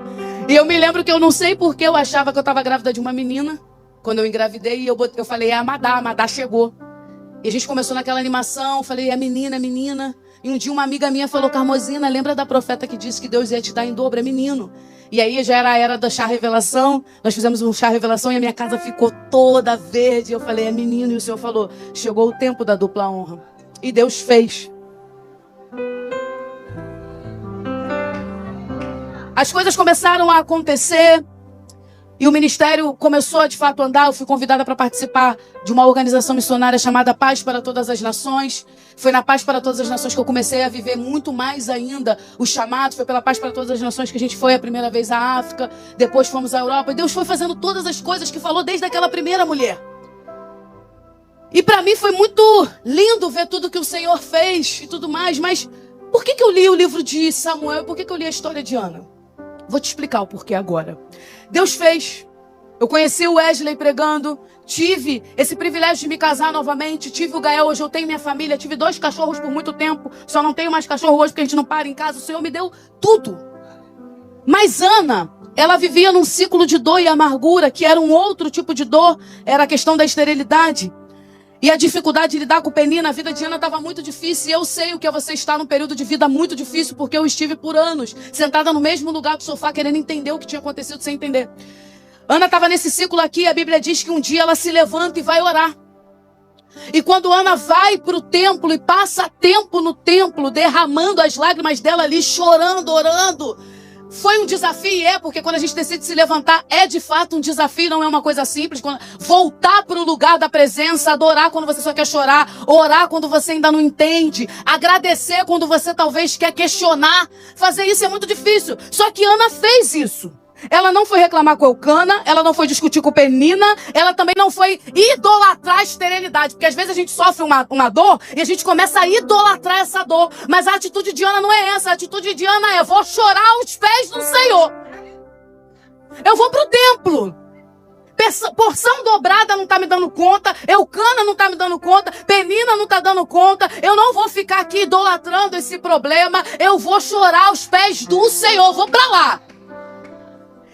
E eu me lembro que eu não sei porque eu achava que eu estava grávida de uma menina. Quando eu engravidei, eu falei, é a Madá chegou. E a gente começou naquela animação, falei, é menina, é menina. E um dia uma amiga minha falou, Carmozina, lembra da profeta que disse que Deus ia te dar em dobro? É menino. E aí já era a era da chá revelação, nós fizemos um chá revelação e a minha casa ficou toda verde. Eu falei, é menino. E o Senhor falou, chegou o tempo da dupla honra. E Deus fez. As coisas começaram a acontecer. E o ministério começou a de fato andar. Eu fui convidada para participar de uma organização missionária chamada Paz para Todas as Nações. Foi na Paz para Todas as Nações que eu comecei a viver muito mais ainda o chamado. Foi pela Paz para Todas as Nações que a gente foi a primeira vez à África. Depois fomos à Europa. E Deus foi fazendo todas as coisas que falou desde aquela primeira mulher. E para mim foi muito lindo ver tudo que o Senhor fez e tudo mais. Mas por que eu li o livro de Samuel e por que eu li a história de Ana? Vou te explicar o porquê agora. Deus fez. Eu conheci o Wesley pregando. Tive esse privilégio de me casar novamente. Tive o Gael, hoje eu tenho minha família. Tive 2 cachorros por muito tempo. Só não tenho mais cachorro hoje porque a gente não para em casa. O Senhor me deu tudo. Mas Ana, ela vivia num ciclo de dor e amargura, que era um outro tipo de dor. Era a questão da esterilidade. E a dificuldade de lidar com Penina, a vida de Ana estava muito difícil. E eu sei o que é você estar num período de vida muito difícil, porque eu estive por anos, sentada no mesmo lugar do sofá, querendo entender o que tinha acontecido sem entender. Ana estava nesse ciclo aqui, a Bíblia diz que um dia ela se levanta e vai orar. E quando Ana vai para o templo e passa tempo no templo, derramando as lágrimas dela ali, chorando, orando, foi um desafio, porque quando a gente decide se levantar, é de fato um desafio, não é uma coisa simples. Voltar para o lugar da presença, adorar quando você só quer chorar, orar quando você ainda não entende, agradecer quando você talvez quer questionar, fazer isso é muito difícil. Só que Ana fez isso. Ela não foi reclamar com Eucana, ela não foi discutir com Penina, ela também não foi idolatrar a esterilidade. Porque às vezes a gente sofre uma dor e a gente começa a idolatrar essa dor. Mas a atitude de Ana não é essa. A atitude de Ana é, vou chorar aos pés do Senhor. Eu vou pro templo. Porção dobrada não tá me dando conta, Eucana não tá me dando conta, Penina não tá dando conta, eu não vou ficar aqui idolatrando esse problema, eu vou chorar aos pés do Senhor, vou pra lá.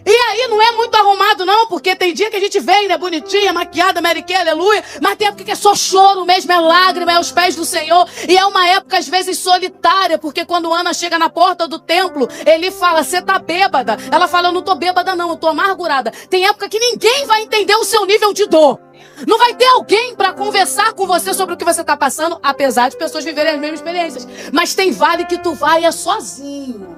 E aí não é muito arrumado não, porque tem dia que a gente vem, né, bonitinha, maquiada, Mary Kay, aleluia, mas tem época que é só choro mesmo, é lágrima, é aos pés do Senhor, e é uma época às vezes solitária, porque quando Ana chega na porta do templo, ele fala, você tá bêbada? Ela fala, eu não tô bêbada não, eu tô amargurada. Tem época que ninguém vai entender o seu nível de dor. Não vai ter alguém para conversar com você sobre o que você tá passando, apesar de pessoas viverem as mesmas experiências. Mas tem vale que tu vai sozinho.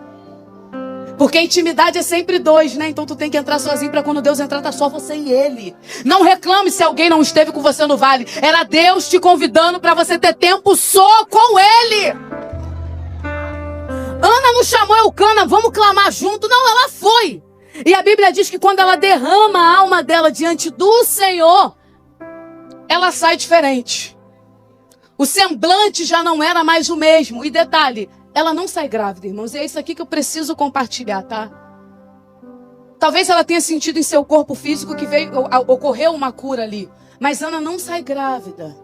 Porque a intimidade é sempre 2, né? Então tu tem que entrar sozinho para quando Deus entrar, tá só você e Ele. Não reclame se alguém não esteve com você no vale. Era Deus te convidando para você ter tempo só com Ele. Ana não chamou Eucana, vamos clamar junto. Não, ela foi. E a Bíblia diz que quando ela derrama a alma dela diante do Senhor, ela sai diferente. O semblante já não era mais o mesmo. E detalhe, ela não sai grávida, irmãos. E é isso aqui que eu preciso compartilhar, tá? Talvez ela tenha sentido em seu corpo físico que ocorreu uma cura ali. Mas Ana não sai grávida.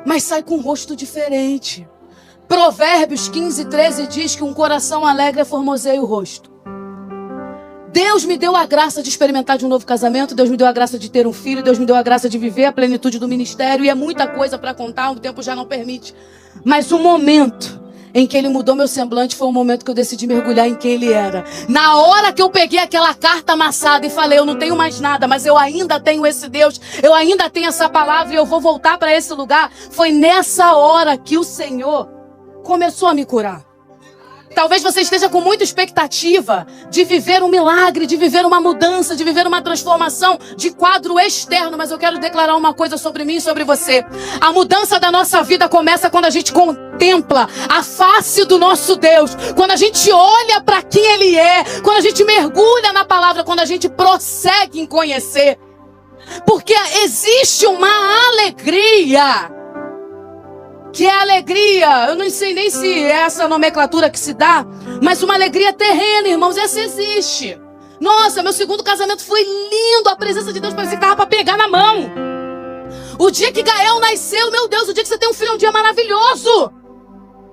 Mas sai com um rosto diferente. Provérbios 15:13 diz que um coração alegre formoseia o rosto. Deus me deu a graça de experimentar de um novo casamento. Deus me deu a graça de ter um filho. Deus me deu a graça de viver a plenitude do ministério. E é muita coisa para contar, o tempo já não permite. Mas o momento em que Ele mudou meu semblante foi o momento que eu decidi mergulhar em quem Ele era. Na hora que eu peguei aquela carta amassada e falei, eu não tenho mais nada, mas eu ainda tenho esse Deus, eu ainda tenho essa palavra e eu vou voltar para esse lugar. Foi nessa hora que o Senhor começou a me curar. Talvez você esteja com muita expectativa de viver um milagre, de viver uma mudança, de viver uma transformação de quadro externo. Mas eu quero declarar uma coisa sobre mim e sobre você. A mudança da nossa vida começa quando a gente contempla a face do nosso Deus. Quando a gente olha para quem Ele é. Quando a gente mergulha na palavra. Quando a gente prossegue em conhecer. Porque existe uma alegria. Que é alegria, eu não sei nem se é essa nomenclatura que se dá, mas uma alegria terrena, irmãos, essa existe. Nossa, meu segundo casamento foi lindo, a presença de Deus parecia que estava para pegar na mão. O dia que Gael nasceu, meu Deus, o dia que você tem um filho é um dia maravilhoso.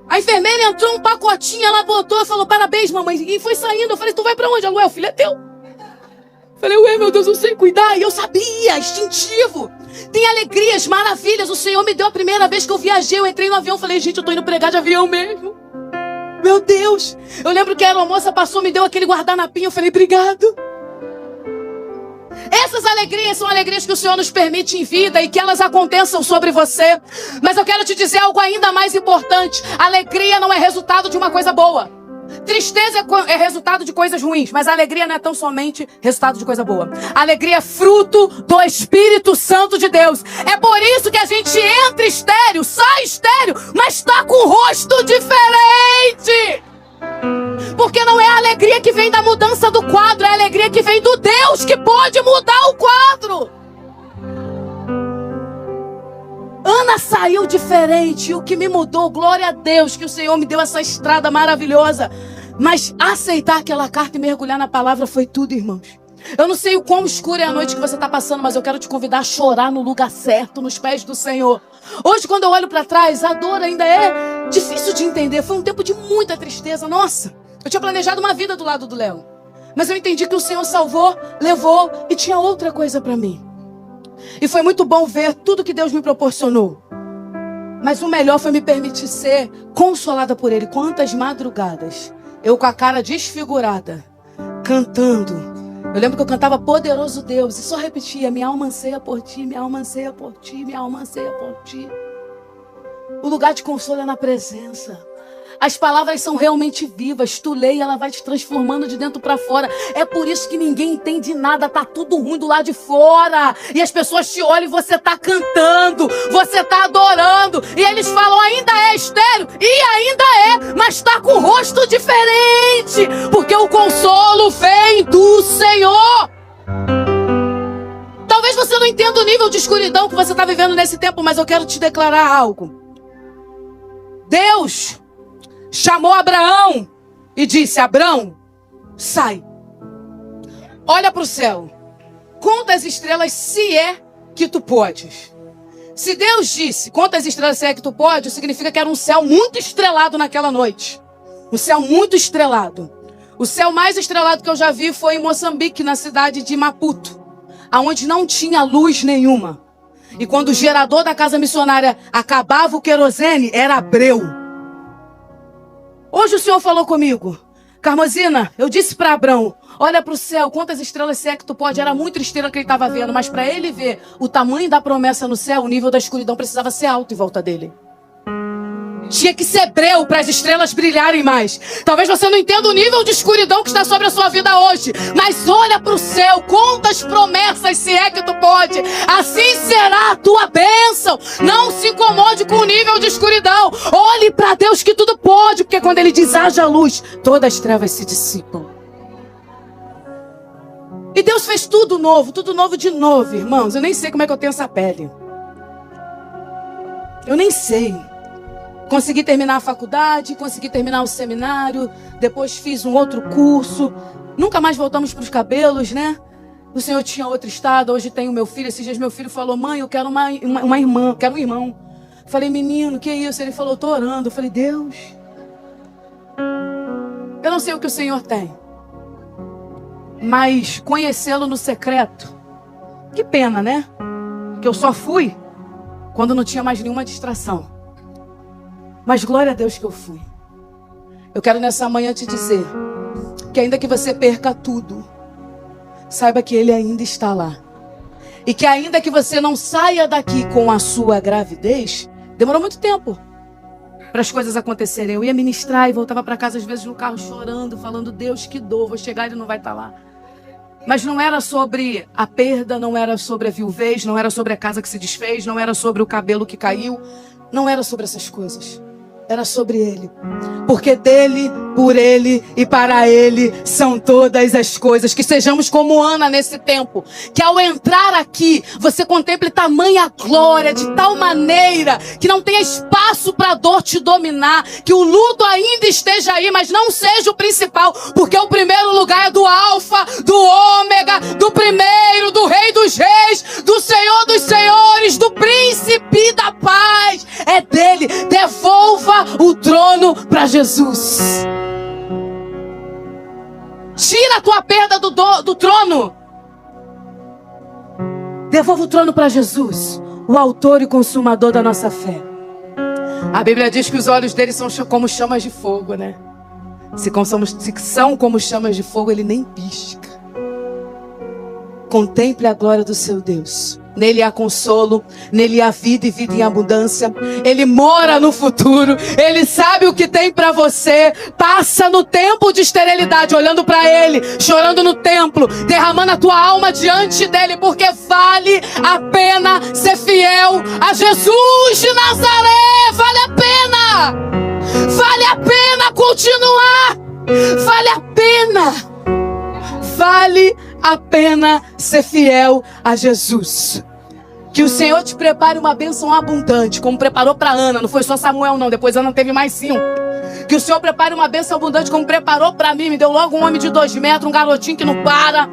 A enfermeira entrou um pacotinho, ela botou e falou, parabéns mamãe, e foi saindo, eu falei, tu vai para onde? Ela, ué, o filho é teu. Eu falei, ué, meu Deus, eu sei cuidar, e eu sabia, instintivo. Tem alegrias, maravilhas. O Senhor me deu a primeira vez que eu viajei. Eu entrei no avião, falei, gente, eu tô indo pregar de avião mesmo. Meu Deus. Eu lembro que a aeromoça passou, me deu aquele guardanapinho. Eu falei, obrigado. Essas alegrias são alegrias que o Senhor nos permite em vida e que elas aconteçam sobre você. Mas eu quero te dizer algo ainda mais importante. Alegria não é resultado de uma coisa boa. Tristeza é resultado de coisas ruins, mas a alegria não é tão somente resultado de coisa boa. A alegria é fruto do Espírito Santo de Deus. É por isso que a gente entra estéril, sai estéril, mas está com o rosto diferente. Porque não é a alegria que vem da mudança do quadro, é a alegria que vem do Deus que pode mudar o quadro. Ana saiu diferente, e o que me mudou, glória a Deus, que o Senhor me deu essa estrada maravilhosa. Mas aceitar aquela carta e mergulhar na palavra foi tudo, irmãos. Eu não sei o quão escura é a noite que você está passando, mas eu quero te convidar a chorar no lugar certo, nos pés do Senhor. Hoje, quando eu olho para trás, a dor ainda é difícil de entender. Foi um tempo de muita tristeza. Nossa, eu tinha planejado uma vida do lado do Léo. Mas eu entendi que o Senhor salvou, levou e tinha outra coisa para mim. E foi muito bom ver tudo que Deus me proporcionou. Mas o melhor foi me permitir ser consolada por Ele. Quantas madrugadas, eu com a cara desfigurada, cantando. Eu lembro que eu cantava Poderoso Deus e só repetia, minha alma anseia por Ti, minha alma anseia por Ti, minha alma anseia por Ti. O lugar de consolo é na presença. As palavras são realmente vivas. Tu lê e ela vai te transformando de dentro para fora. É por isso que ninguém entende nada. Tá tudo ruim do lado de fora. E as pessoas te olham e você tá cantando. Você tá adorando. E eles falam, ainda é estéril. E ainda é. Mas tá com o rosto diferente. Porque o consolo vem do Senhor. Talvez você não entenda o nível de escuridão que você tá vivendo nesse tempo. Mas eu quero te declarar algo. Deus chamou Abraão e disse, Abraão, sai. Olha para o céu. Conta as estrelas se é que tu podes. Se Deus disse, conta as estrelas se é que tu podes, significa que era um céu muito estrelado naquela noite. Um céu muito estrelado. O céu mais estrelado que eu já vi foi em Moçambique, na cidade de Maputo, aonde não tinha luz nenhuma. E quando o gerador da casa missionária acabava o querosene, era breu. Hoje o Senhor falou comigo, Carmozina, eu disse para Abraão, olha para o céu, quantas estrelas se é que tu pode? Era muita estrela que ele estava vendo, mas para ele ver o tamanho da promessa no céu, o nível da escuridão precisava ser alto em volta dele. Tinha que ser breu para as estrelas brilharem mais. Talvez você não entenda o nível de escuridão que está sobre a sua vida hoje, mas olha para o céu, conta as promessas, se é que tu pode. Assim será a tua bênção. Não se incomode com o nível de escuridão. Olhe para Deus que tudo pode, porque quando Ele diz haja luz, todas as trevas se dissipam. E Deus fez tudo novo de novo, irmãos. Eu nem sei como é que eu tenho essa pele. Eu nem sei. Consegui terminar a faculdade, consegui terminar o seminário, depois fiz um outro curso. Nunca mais voltamos para os cabelos, né? O Senhor tinha outro estado, hoje tem o meu filho. Esses dias meu filho falou, mãe, eu quero uma irmã, quero um irmão. Falei, menino, que isso? Ele falou, tô orando. Eu falei, Deus, eu não sei o que o Senhor tem, mas conhecê-lo no secreto, que pena, né? Que eu só fui quando não tinha mais nenhuma distração. Mas glória a Deus que eu fui. Eu quero nessa manhã te dizer que ainda que você perca tudo, saiba que Ele ainda está lá. E que ainda que você não saia daqui com a sua gravidez, demorou muito tempo para as coisas acontecerem. Eu ia ministrar e voltava para casa às vezes no carro chorando, falando, Deus, que dor, vou chegar e Ele não vai estar lá. Mas não era sobre a perda, não era sobre a viuvez, não era sobre a casa que se desfez, não era sobre o cabelo que caiu, não era sobre essas coisas. Era sobre Ele. Porque dele, por Ele e para Ele são todas as coisas. Que sejamos como Ana nesse tempo. Que ao entrar aqui, você contemple tamanha glória, de tal maneira que não tenha espaço para a dor te dominar. Que o luto ainda esteja aí, mas não seja o principal. Porque o primeiro lugar é do Alfa, do Ômega, do primeiro, do Rei dos Reis, do Senhor dos Senhores, do Príncipe da Paz. É dele. Devolva o trono para Jesus. Tira a tua perda do trono. Devolva o trono para Jesus, o autor e consumador da nossa fé. A Bíblia diz que os olhos dele são como chamas de fogo, né? Se são como chamas de fogo, ele nem pisca. Contemple a glória do seu Deus. Nele há consolo, nele há vida e vida em abundância. Ele mora no futuro, Ele sabe o que tem para você. Passa no tempo de esterilidade, olhando para Ele, chorando no templo, derramando a tua alma diante dEle, porque vale a pena ser fiel a Jesus de Nazaré. Vale a pena, vale a pena continuar, vale a pena, vale a pena ser fiel a Jesus. Que o Senhor te prepare uma bênção abundante, como preparou para Ana. Não foi só Samuel não, depois Ana teve mais 5. Que o Senhor prepare uma bênção abundante, como preparou para mim. Me deu logo um homem de 2 metros, um garotinho que não para.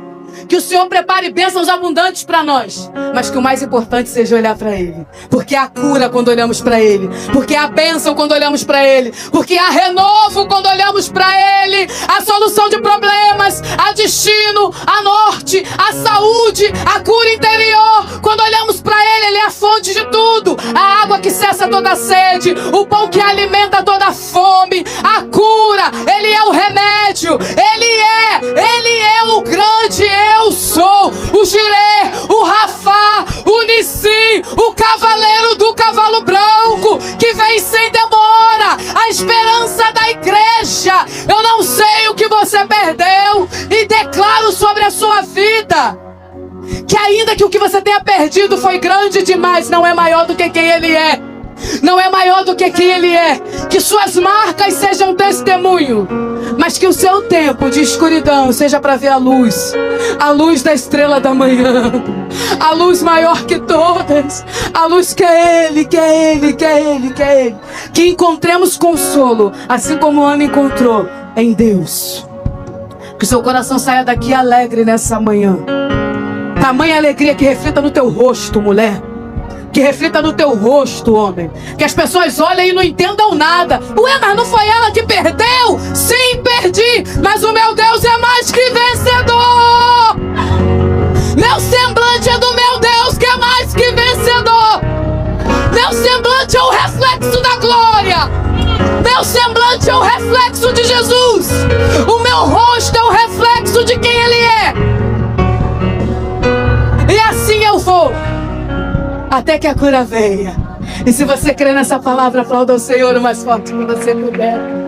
Que o Senhor prepare bênçãos abundantes para nós. Mas que o mais importante seja olhar para Ele. Porque há cura quando olhamos para Ele. Porque há bênção quando olhamos para Ele. Porque há renovo quando olhamos para Ele. A solução de problemas, a destino, a norte, a saúde, a cura interior. Quando olhamos para Ele, Ele é a fonte de tudo. A água que cessa toda sede. O pão que alimenta toda fome. A cura, Ele é o remédio. Ele é o grande eu sou, o Jiré, o Rafá, o Nissim, o cavaleiro do cavalo branco, que vem sem demora, a esperança da igreja. Eu não sei o que você perdeu e declaro sobre a sua vida que ainda que o que você tenha perdido foi grande demais, não é maior do que quem Ele é. Não é maior do que quem Ele é. Que suas marcas sejam testemunho, mas que o seu tempo de escuridão seja para ver a luz da estrela da manhã, a luz maior que todas, a luz que é Ele, que é Ele, que é Ele, que é Ele. Que encontremos consolo, assim como Ana encontrou em Deus. Que seu coração saia daqui alegre nessa manhã. Tamanha alegria que reflita no teu rosto, mulher. Que reflita no teu rosto, homem. Que as pessoas olhem e não entendam nada. Ué, mas não foi ela que perdeu? Sim, perdi. Mas o meu Deus é mais que vencedor. Meu semblante é do meu Deus que é mais que vencedor. Meu semblante é o reflexo da glória. Meu semblante é o reflexo de Jesus. O meu rosto é o reflexo de quem Ele é. E assim eu vou até que a cura venha. E se você crê nessa palavra, aplauda o Senhor o mais forte que você puder.